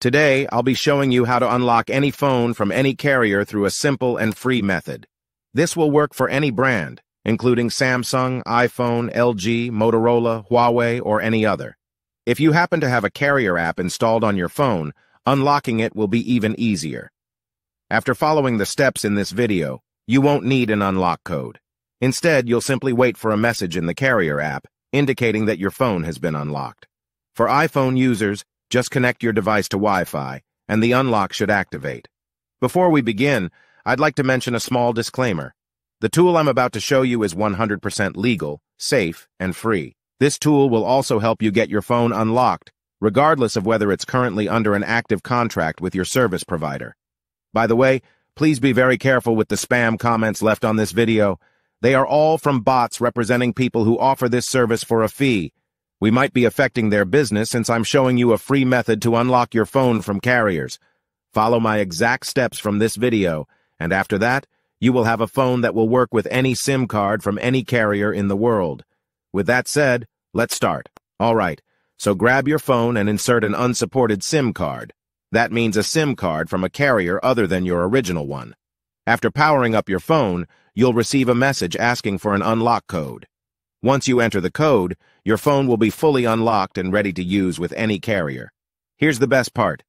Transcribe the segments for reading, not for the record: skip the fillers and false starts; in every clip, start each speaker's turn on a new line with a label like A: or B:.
A: Today, I'll be showing you how to unlock any phone from any carrier through a simple and free method. This will work for any brand, including Samsung, iPhone, LG, Motorola, Huawei, or any other. If you happen to have a carrier app installed on your phone, unlocking it will be even easier. After following the steps in this video, you won't need an unlock code. Instead, you'll simply wait for a message in the carrier app indicating that your phone has been unlocked. For iPhone users, just connect your device to Wi-Fi, and the unlock should activate. Before we begin, I'd like to mention a small disclaimer. The tool I'm about to show you is 100% legal, safe, and free. This tool will also help you get your phone unlocked, regardless of whether it's currently under an active contract with your service provider. By the way, please be very careful with the spam comments left on this video. They are all from bots representing people who offer this service for a fee. We might be affecting their business since I'm showing you a free method to unlock your phone from carriers. Follow my exact steps from this video, and after that, you will have a phone that will work with any SIM card from any carrier in the world. With that said, let's start. All right, so grab your phone and insert an unsupported SIM card. That means a SIM card from a carrier other than your original one. After powering up your phone, you'll receive a message asking for an unlock code. Once you enter the code, your phone will be fully unlocked and ready to use with any carrier. Here's the best part.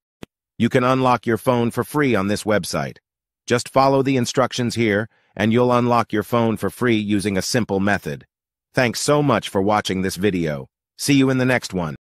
A: You can unlock your phone for free on this website. Just follow the instructions here, and you'll unlock your phone for free using a simple method. Thanks so much for watching this video. See you in the next one.